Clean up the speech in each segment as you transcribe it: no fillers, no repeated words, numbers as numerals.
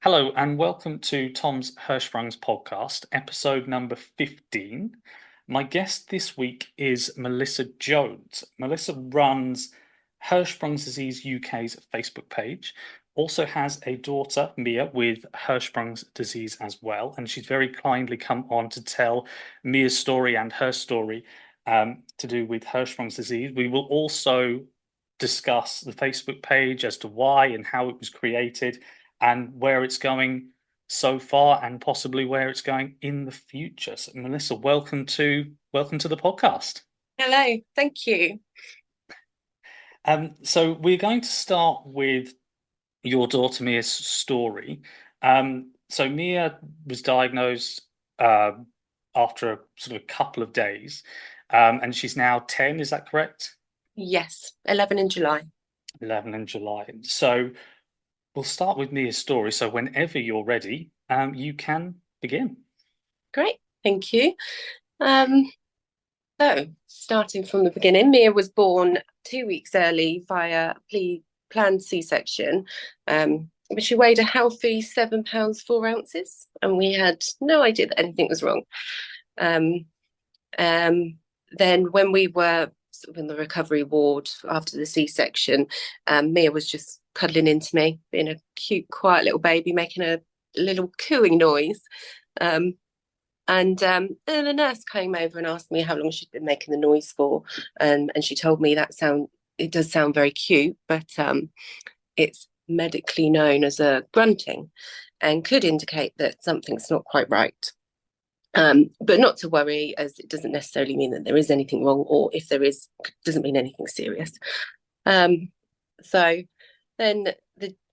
Hello and welcome to Tom's Hirschsprung's podcast, episode number 15. My guest this week is Melissa Jones. Melissa runs Hirschsprung's Disease UK's Facebook page, also has a daughter, Mia, with Hirschsprung's disease as well, and she's very kindly come on to tell Mia's story and her story to do with Hirschsprung's disease. We will also discuss the Facebook page as to why and how it was created and where it's going so far and possibly where it's going in the future. So Melissa, welcome to the podcast. Hello, thank you. So we're going to start with your daughter Mia's story. So Mia was diagnosed after a sort of a couple of days, and she's now 10, is that correct? Yes, 11 in July. 11 in July. So we'll start with Mia's story. So whenever you're ready, you can begin. Great, thank you. So, starting from the beginning, Mia was born 2 weeks early via planned C-section. But she weighed a healthy 7 pounds 4 ounces, and we had no idea that anything was wrong. Then, when we were sort of in the recovery ward after the C-section, Mia was just cuddling into me, being a cute, quiet little baby, making a little cooing noise. And then a nurse came over and asked me how long she'd been making the noise for, and she told me it does sound very cute, but it's medically known as a grunting, and could indicate that something's not quite right. But not to worry, as it doesn't necessarily mean that there is anything wrong, or if there is, doesn't mean anything serious. So then,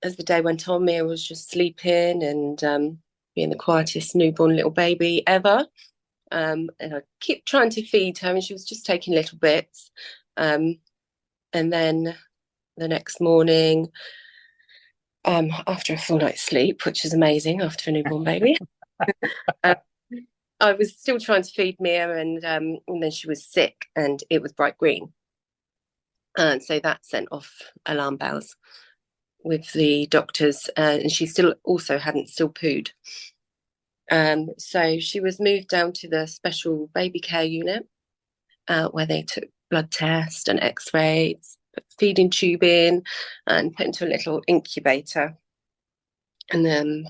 as the day went on, Mia was just sleeping and being the quietest newborn little baby ever. And I kept trying to feed her, and she was just taking little bits. And then the next morning, after a full night's sleep, which is amazing after a newborn baby, I was still trying to feed Mia, and then she was sick, and it was bright green. And so that sent off alarm bells with the doctors, and she hadn't still pooed. So she was moved down to the special baby care unit, where they took blood tests and x-rays, put feeding tube in, and put into a little incubator. And then,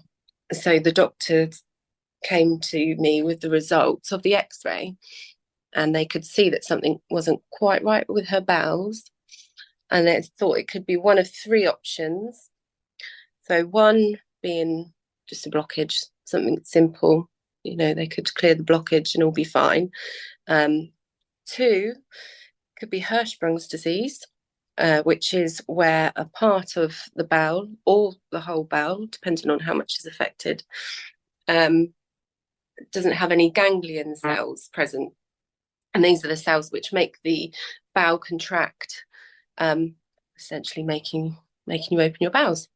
so the doctors came to me with the results of the x-ray, and they could see that something wasn't quite right with her bowels. And they thought it could be one of three options. So one being just a blockage, something simple, they could clear the blockage and all be fine. Two could be Hirschsprung's disease, which is where a part of the bowel or the whole bowel, depending on how much is affected, doesn't have any ganglion cells present. And these are the cells which make the bowel contract, essentially making you open your bowels.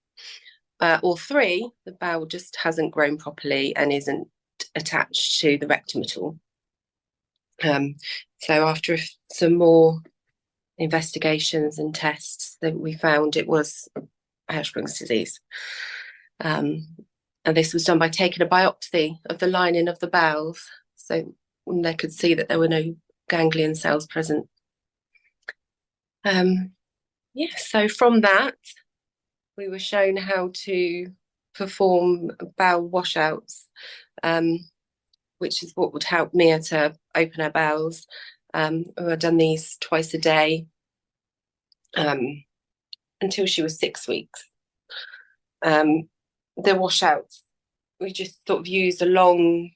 Or three, the bowel just hasn't grown properly and isn't attached to the rectum at all. So after some more investigations and tests, that we found it was Hirschsprung's disease. And this was done by taking a biopsy of the lining of the bowels, so they could see that there were no ganglion cells present. So from that, we were shown how to perform bowel washouts, which is what would help Mia to open her bowels. We've done these twice a day until she was 6 weeks. The washouts, we just sort of use a long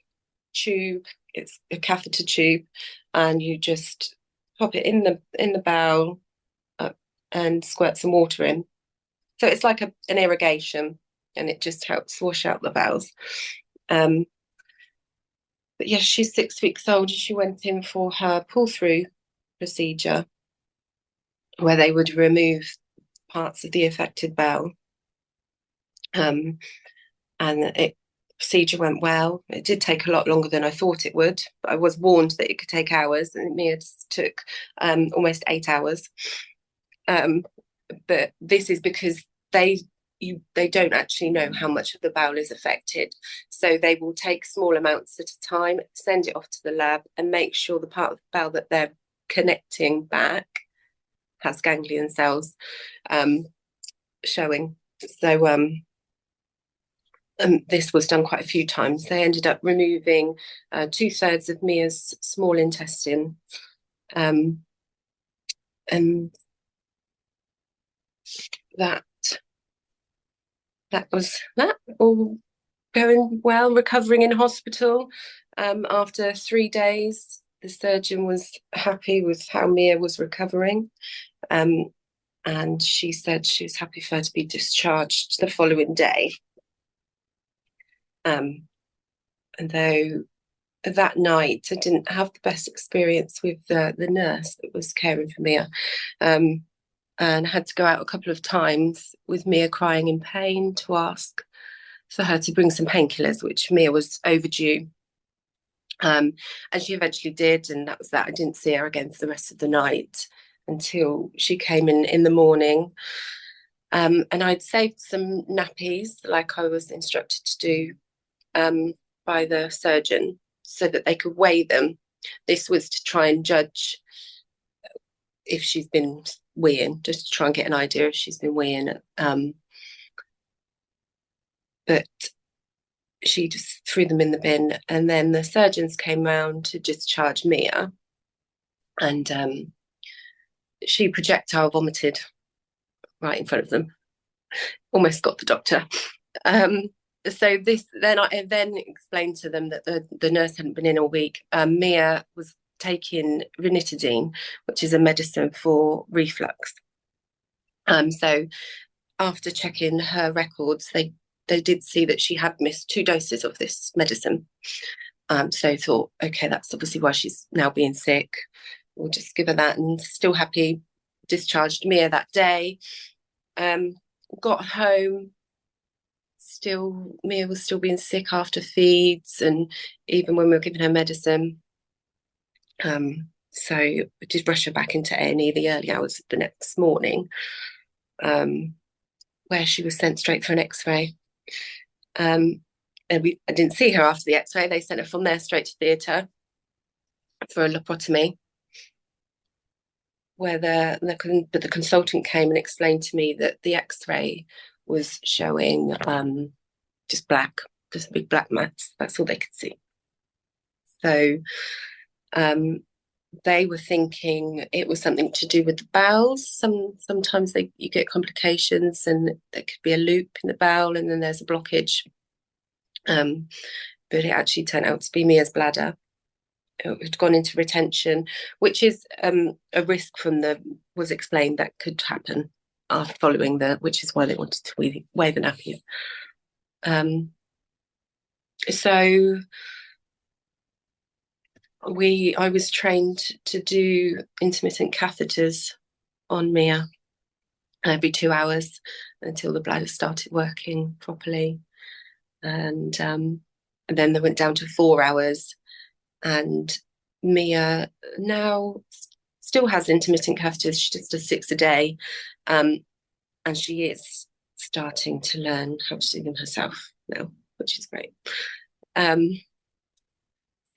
tube. It's a catheter tube, and you just pop it in the bowel and squirt some water in. So it's like an irrigation, and it just helps wash out the bowels. But yes, she's 6 weeks old, and she went in for her pull-through procedure, where they would remove parts of the affected bowel. And the procedure went well. It did take a lot longer than I thought it would, but I was warned that it could take hours, and it took almost 8 hours. But this is because they they don't actually know how much of the bowel is affected. So they will take small amounts at a time, send it off to the lab, and make sure the part of the bowel that they're connecting back has ganglion cells showing. So this was done quite a few times. They ended up removing 2/3 of Mia's small intestine. And that was that, all going well, recovering in hospital. After 3 days, the surgeon was happy with how Mia was recovering. And she said she was happy for her to be discharged the following day. And though that night I didn't have the best experience with the nurse that was caring for Mia, and had to go out a couple of times with Mia crying in pain to ask for her to bring some painkillers, which Mia was overdue. And she eventually did, and that was that. I didn't see her again for the rest of the night until she came in the morning. And I'd saved some nappies, like I was instructed to do by the surgeon, so that they could weigh them. This was to try and judge if she's been weeing, just to try and get an idea if she's been weeing. But she just threw them in the bin, and then the surgeons came round to discharge Mia, and she projectile vomited right in front of them. Almost got the doctor. So this, then I then explained to them that the nurse hadn't been in all week. Mia was taking ranitidine, which is a medicine for reflux. So after checking her records, they did see that she had missed 2 doses of this medicine. So thought, okay, that's obviously why she's now being sick. We'll just give her that, and still happy. Discharged Mia that day. Got home. Still, Mia was still being sick after feeds, and even when we were giving her medicine. So we did rush her back into A&E the early hours of the next morning, where she was sent straight for an X-ray. And I didn't see her after the X-ray. They sent her from there straight to theatre for a laparotomy, where the consultant came and explained to me that the X-ray was showing just black, just a big black mass. That's all they could see. So they were thinking it was something to do with the bowels. Sometimes you get complications, and there could be a loop in the bowel, and then there's a blockage. But it actually turned out to be Mia's bladder. It had gone into retention, which is a risk was explained that could happen after following which is why they wanted to weigh the nappy. So I was trained to do intermittent catheters on Mia every 2 hours until the bladder started working properly, and then they went down to 4 hours. And Mia now still has intermittent catheters. She just does 6 a day, and she is starting to learn how to do them herself now, which is great.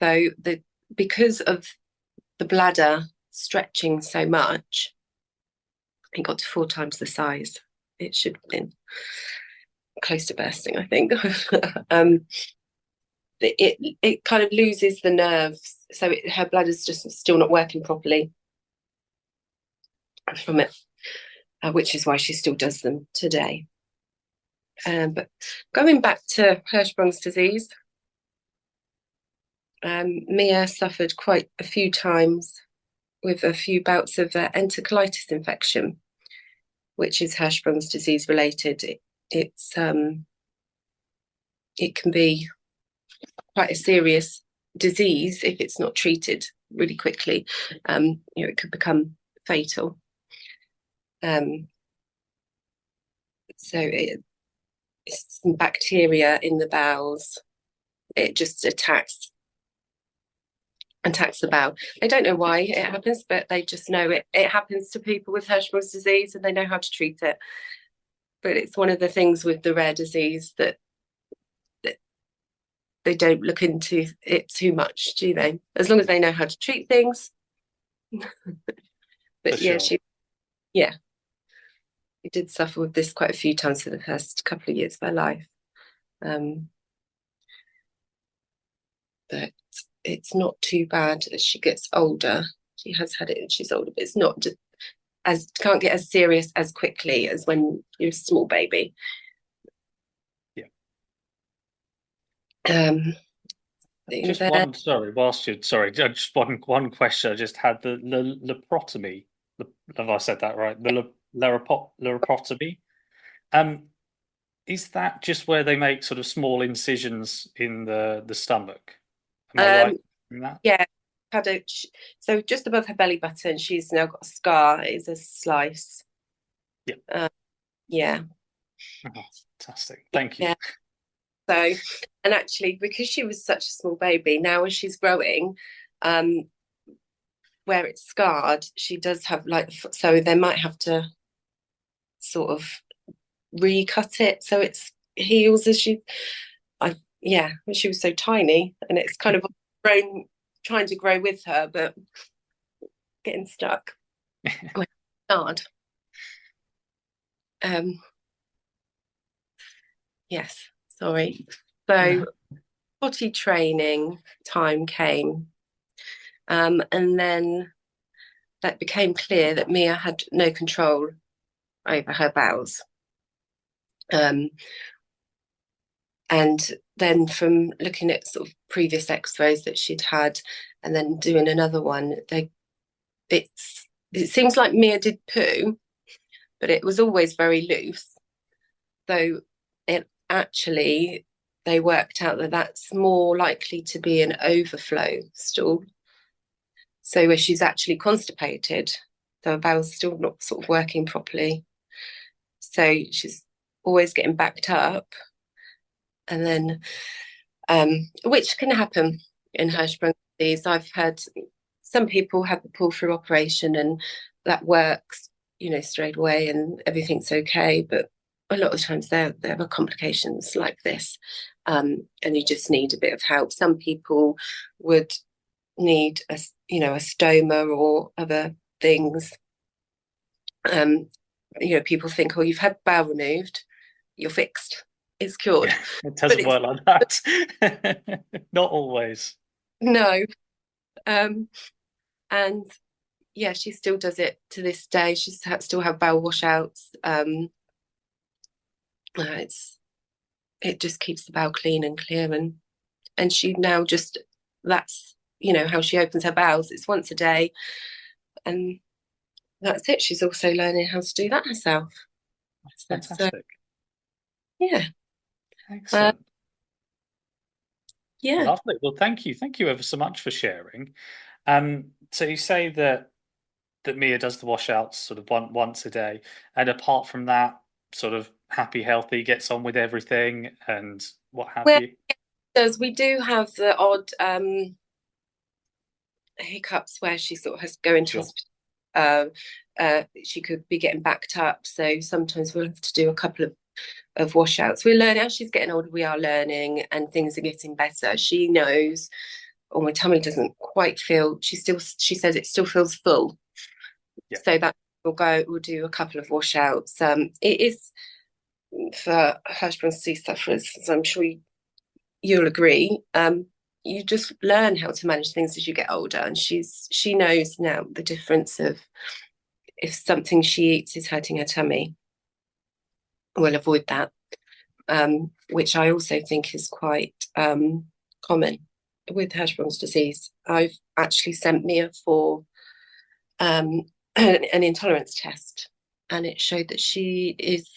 So because of the bladder stretching so much, it got to 4 times the size. It should have been close to bursting, I think. It kind of loses the nerves, so her bladder's just still not working properly from it, which is why she still does them today. But going back to Hirschsprung's disease, Mia suffered quite a few times with a few bouts of enterocolitis infection, which is Hirschsprung's disease related. It can be quite a serious disease if it's not treated really quickly. It could become fatal. So it's some bacteria in the bowels. It just attacks the bowel. They don't know why it happens, but they just know it happens to people with Hirschsprung's disease, and they know how to treat it. but it's one of the things with the rare disease that they don't look into it too much, do they? As long as they know how to treat things. For But yeah, sure. yeah, she did suffer with this quite a few times for the first couple of years of her life. But it's not too bad as she gets older. She has had it and she's older, but it's not just as can't get as serious as quickly as when you're a small baby. Yeah. Things Just there. one, sorry, just one question. I just had the laparotomy. Have I said that right? The laparotomy. Um, is that just where they make sort of small incisions in the stomach? Am I right Um, in that? yeah, had a so just above her belly button, she's now got a scar. It's a slice. Yeah. Yeah, Oh, fantastic. Thank you. yeah. So, and actually, because she was such a small baby, now as she's growing, um, where it's scarred, she does have like, so they might have to sort of recut it so it's heals as she, yeah, she was so tiny, and it's kind of grown, trying to grow with her, but getting stuck. Hard. Yes, sorry. So No. potty training time came, and then that became clear that Mia had no control over her bowels. And then from looking at sort of previous x-rays that she'd had and then doing another one, it seems like Mia did poo, but it was always very loose. So it actually, they worked out that that's more likely to be an overflow stool. So where she's actually constipated, so her bowel's still not sort of working properly. So she's always getting backed up. And then, which can happen in Hirschsprung disease. I've had some people have the pull through operation and that works, straight away and everything's okay. But a lot of times there are complications like this, and you just need a bit of help. Some people would need a stoma or other things. People think, oh, you've had bowel removed, you're fixed, it's cured. Yeah, it But doesn't it's work like that. Not always. no. Um, and yeah, she still does it to this day. She still have bowel washouts. It just keeps the bowel clean and clear, and she now just that's how she opens her bowels. It's once a day, and that's it. She's also learning how to do that herself. That's So fantastic. yeah, uh, Excellent. yeah. Lovely. Well, thank you. Thank you ever so much for sharing. So you say that Mia does the washouts sort of once a day, and apart from that, sort of happy, healthy, gets on with everything, and what have Well, you. we do have the odd hiccups where she sort of has to go into Sure. hospital. She could be getting backed up, so sometimes we'll have to do a couple of washouts. We're learning as she's getting older. We are learning, and things are getting better. She knows, or my tummy doesn't quite feel. She says it still feels full. Yeah. So that we'll do a couple of washouts. It is for Hirschsprung disease sufferers, as I'm sure you'll agree. You just learn how to manage things as you get older, and she knows now the difference of if something she eats is hurting her tummy, we'll avoid that, which I also think is quite common with Hirschsprung's disease. I've actually sent Mia for an intolerance test, and it showed that she is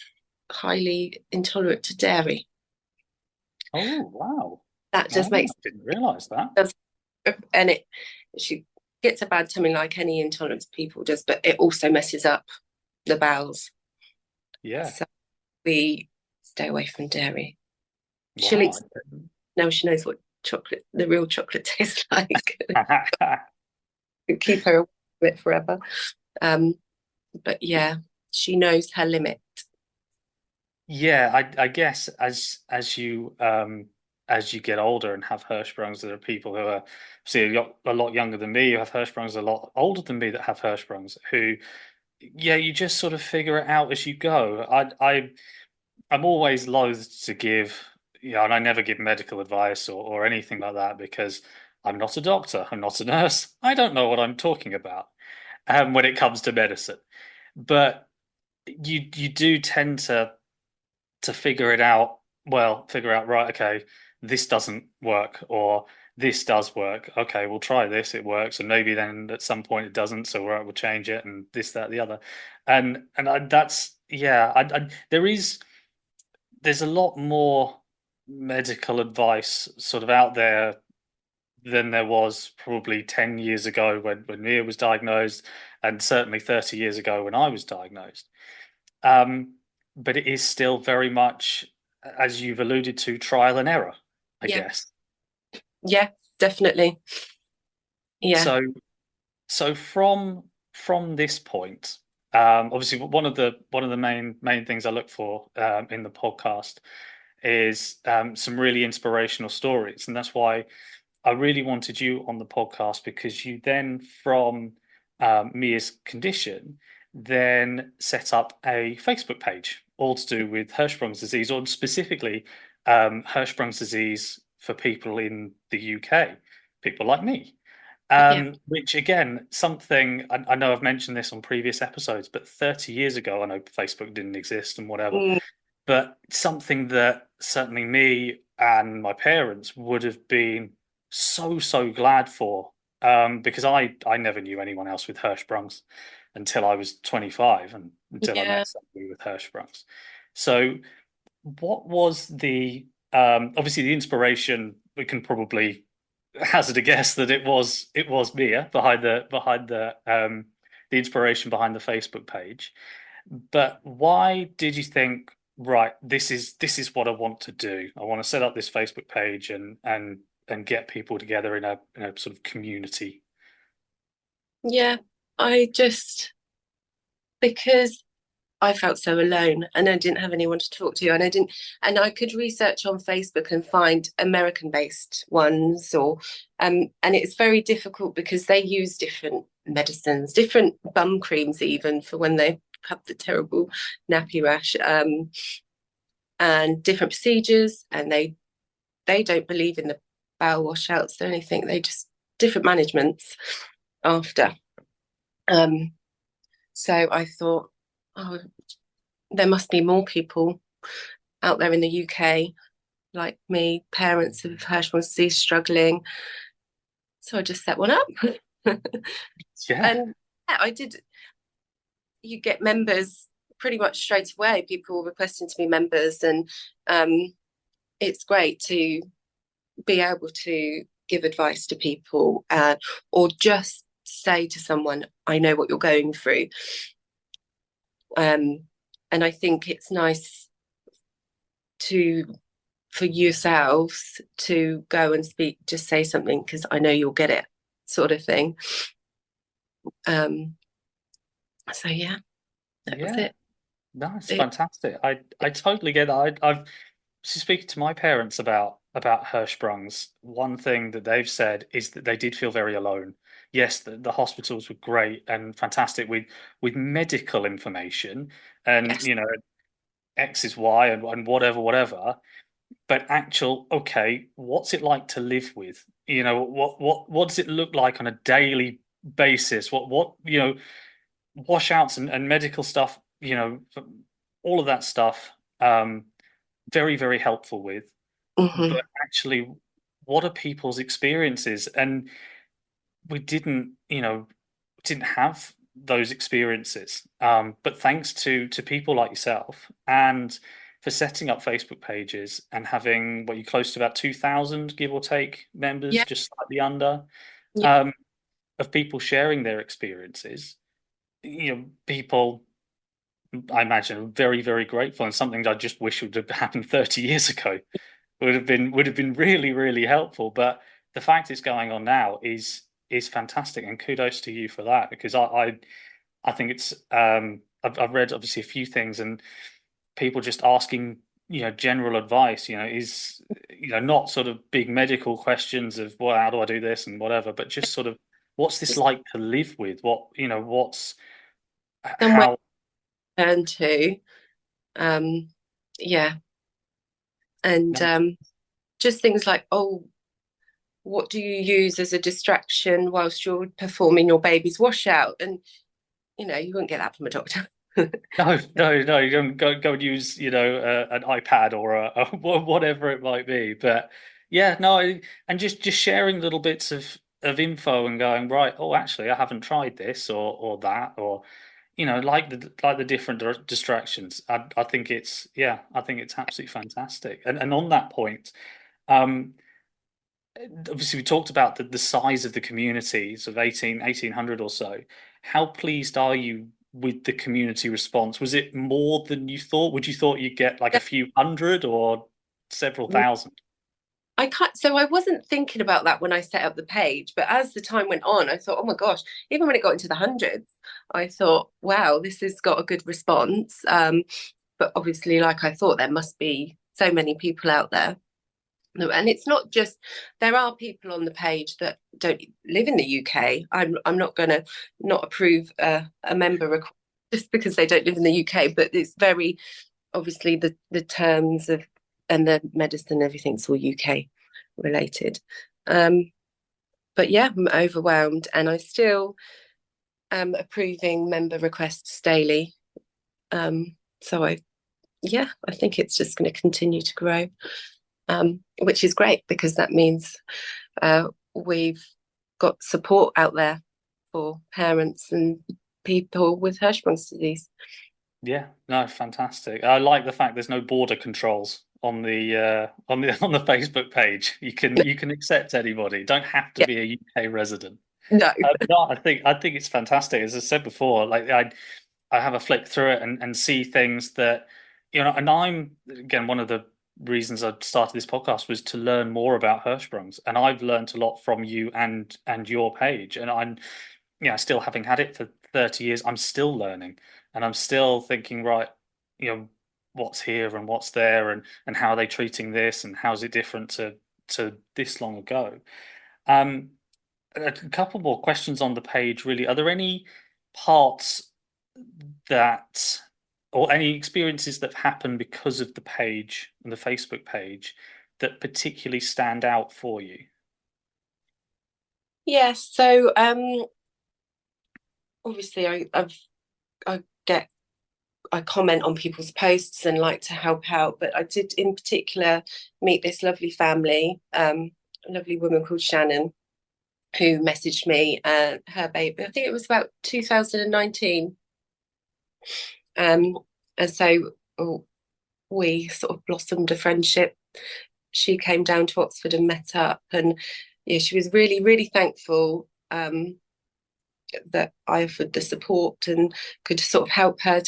highly intolerant to dairy. Oh, wow. That just Oh, makes I didn't realise that. and she gets a bad tummy like any intolerance people does, but it also messes up the bowels. Yeah. So we stay away from dairy. She'll Wow. eat now. She knows what the real chocolate tastes like. Keep her away from it forever. But yeah, she knows her limit. Yeah, I guess as you get older and have Hirschsprungs, there are people who are see a lot younger than me, who have Hirschsprungs, a lot older than me that have Hirschsprungs, who yeah, you just sort of figure it out as you go. I'm always loath to give, and I never give medical advice or anything like that because I'm not a doctor, I'm not a nurse, I don't know what I'm talking about when it comes to medicine. But you do tend to figure it out, well, figure out, right, okay, this doesn't work, or this does work. Okay, we'll try this, it works, and maybe then at some point it doesn't, so right, we'll change it, and this, that, the other. That's, yeah, there's a lot more medical advice sort of out there than there was probably 10 years ago when Mia was diagnosed, and certainly 30 years ago when I was diagnosed. Um, but it is still very much, as you've alluded to, trial and error, I Yeah, guess. yeah, definitely. Yeah, So, so from this point, obviously one of the main things I look for in the podcast is some really inspirational stories, and that's why I really wanted you on the podcast because you then, from Mia's condition, then set up a Facebook page all to do with Hirschsprung's disease, or specifically Hirschsprung's disease for people in the UK, people like me. yeah. Which again, something I know I've mentioned this on previous episodes, but 30 years ago, I know Facebook didn't exist and whatever, Mm, but something that certainly me and my parents would have been so glad for, because I never knew anyone else with Hirschsprungs until I was 25 and until I yeah, met somebody with Hirschsprungs. So what was the obviously the inspiration, we can probably hazard a guess that it was Mia behind the inspiration behind the Facebook page. But why did you think, right, this is what I want to do. I want to set up this Facebook page and get people together in a sort of community. yeah. I just, because I felt so alone and I didn't have anyone to talk to, and I could research on Facebook and find American based ones, and it's very difficult because they use different medicines, different bum creams, even for when they have the terrible nappy rash, and different procedures, and they don't believe in the bowel washouts or anything. They just different managements after. Um, so I thought, oh, there must be more people out there in the UK like me, parents of Hirschsprung's disease struggling. So I just set one up. Yeah, And yeah, I did. You get members pretty much straight away, people requesting to be members. And um, it's great to be able to give advice to people, or just say to someone, I know what you're going through. Um, and I think it's nice to for yourselves to go and speak, just say something because I know you'll get it, sort of thing. Um, so yeah, that was yeah. it. No, it's it, fantastic. I totally get that. I've speaking to my parents about Hirschsprung's. One thing that they've said is that they did feel very alone. Yes, the hospitals were great and fantastic with medical information, and yes. X is Y and whatever. But actual, okay, what's it like to live with? What does it look like on a daily basis? What washouts and medical stuff, all of that stuff, very, very helpful with. Mm-hmm. But actually, what are people's experiences? And we didn't have those experiences. But thanks to people like yourself and for setting up Facebook pages and having what you close to about 2,000, give or take, members, Yeah, just slightly under, yeah, um, of people sharing their experiences. People, I imagine, are very, very grateful, and something I just wish would have happened 30 years ago. Would have been really, really helpful. But the fact it's going on now is fantastic, and kudos to you for that because I think it's I've read obviously a few things, and people just asking, general advice, is, not sort of big medical questions of, well, how do I do this and whatever, but just sort of, what's this Just like to live with? What's somewhere how? to turn to. Um, yeah, and No, just things like, oh, what do you use as a distraction whilst you're performing your baby's washout? And you wouldn't get that from a doctor. no, no, no. You don't go and use, an iPad or whatever it might be. But yeah, no, and just sharing little bits of info and going, right. Oh, actually, I haven't tried this or that, or like the different distractions. I think it's yeah, I think it's absolutely fantastic. And on that point, um, obviously we talked about the size of the communities of 1800 or so. How pleased are you with the community response? Was it more than you thought? Would you thought you'd get like a few hundred or several thousand? I can't, so I wasn't thinking about that when I set up the page, but as the time went on, I thought, oh my gosh, even when it got into the hundreds, I thought, wow, this has got a good response. But obviously, like I thought, there must be so many people out there. And it's not just, there are people on the page that don't live in the UK. I'm not going to not approve a member request just because they don't live in the UK, but it's very obviously the terms of and the medicine, everything's all UK related. But yeah, I'm overwhelmed, and I still am approving member requests daily. So I think it's just going to continue to grow, which is great because that means we've got support out there for parents and people with Hirschsprung's disease. Yeah, no, fantastic. I like the fact there's no border controls on the Facebook page. You can accept anybody. Don't have to Yeah, be a UK resident. no, No, I think it's fantastic. As I said before, like I have a flick through it and see things that, and I'm again one of the reasons I started this podcast was to learn more about Hirschsprung's, and I've learned a lot from you and your page, and I'm, still having had it for 30 years, I'm still learning, and I'm still thinking, right, what's here and what's there, and how are they treating this, and how's it different to this long ago. Um, a couple more questions on the page, really. Are there any parts that, or any experiences that have happened because of the page and the Facebook page that particularly stand out for you? yeah. So obviously, I get I comment on people's posts and like to help out, but I did in particular meet this lovely family, a lovely woman called Shannon, who messaged me her baby. I think it was about 2019. And so we sort of blossomed a friendship. She came down to Oxford and met up, and yeah, she was really, really thankful that I offered the support and could sort of help her.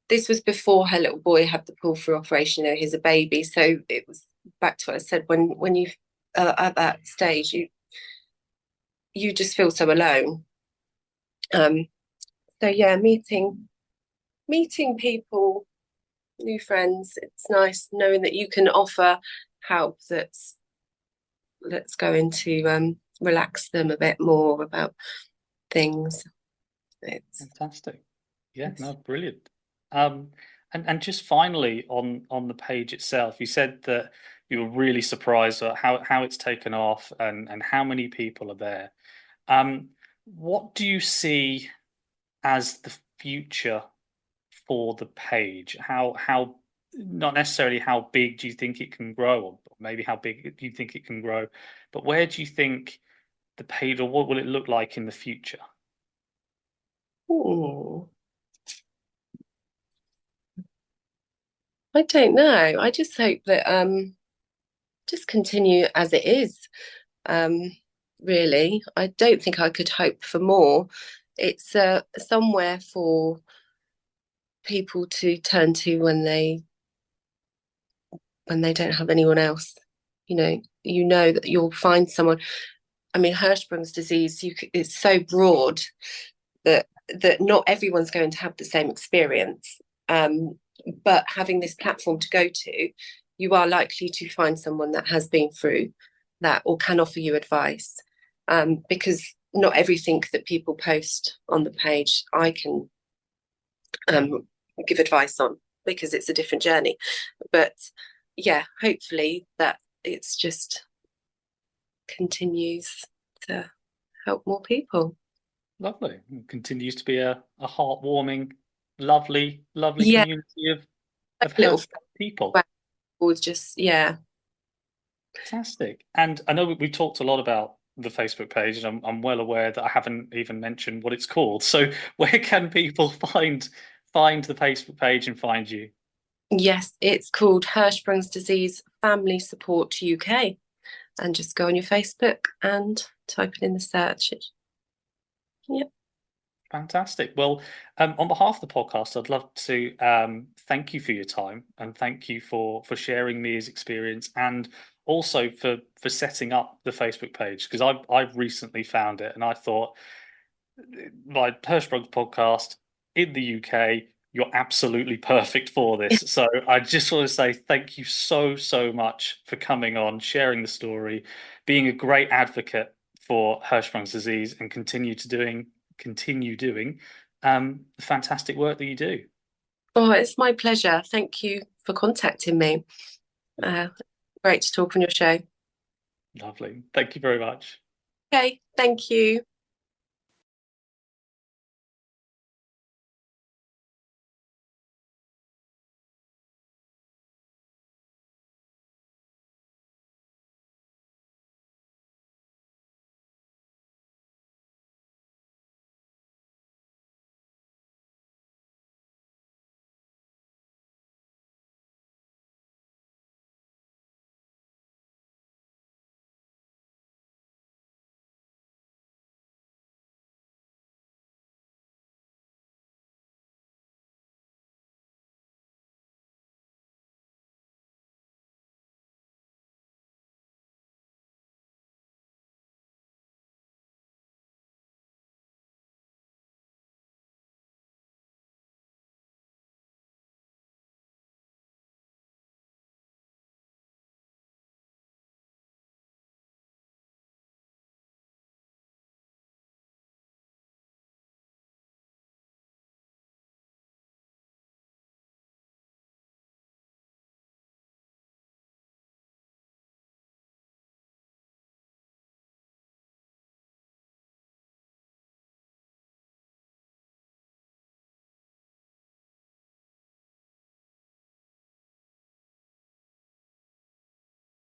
This was before her little boy had the pull through operation. He's a baby, so it was back to what I said, when you at that stage, you just feel so alone. So yeah, meeting people, new friends. It's nice knowing that you can offer help that's going to relax them a bit more about things. Fantastic. Yeah, It's no, brilliant. And just finally on the page itself, you said that you were really surprised at how it's taken off and how many people are there. What do you see as the future for the page? How not necessarily how big do you think it can grow, or maybe how big do you think it can grow, but where do you think the page, or what will it look like in the future? Ooh, I don't know. I just hope that just continue as it is. Um, really, I don't think I could hope for more. It's somewhere for people to turn to when they don't have anyone else. You know that you'll find someone. I mean, Hirschsprung's disease, it's so broad that not everyone's going to have the same experience. But having this platform to go to, you are likely to find someone that has been through that or can offer you advice, because not everything that people post on the page I can give advice on, because it's a different journey. But yeah, hopefully that it's just continues to help more people. Lovely. It continues to be a heartwarming, lovely, lovely Yeah, community of like little Hirsch people. or just yeah. Fantastic. And I know we've talked a lot about the Facebook page, and I'm well aware that I haven't even mentioned what it's called. So where can people find the Facebook page and find you? Yes, it's called Hirschsprung's Disease Family Support UK. And just go on your Facebook and type it in the search. Yep. Fantastic. Well, on behalf of the podcast, I'd love to thank you for your time and thank you for sharing Mia's experience and also for setting up the Facebook page, because I've recently found it and I thought my Hirschsprung's podcast in the UK, you're absolutely perfect for this. So I just want to say thank you so much for coming on, sharing the story, being a great advocate for Hirschsprung's disease, and continue doing fantastic work that you do. Oh, it's my pleasure. Thank you for contacting me. Uh, Great to talk on your show. Lovely. Thank you very much. Okay, thank you.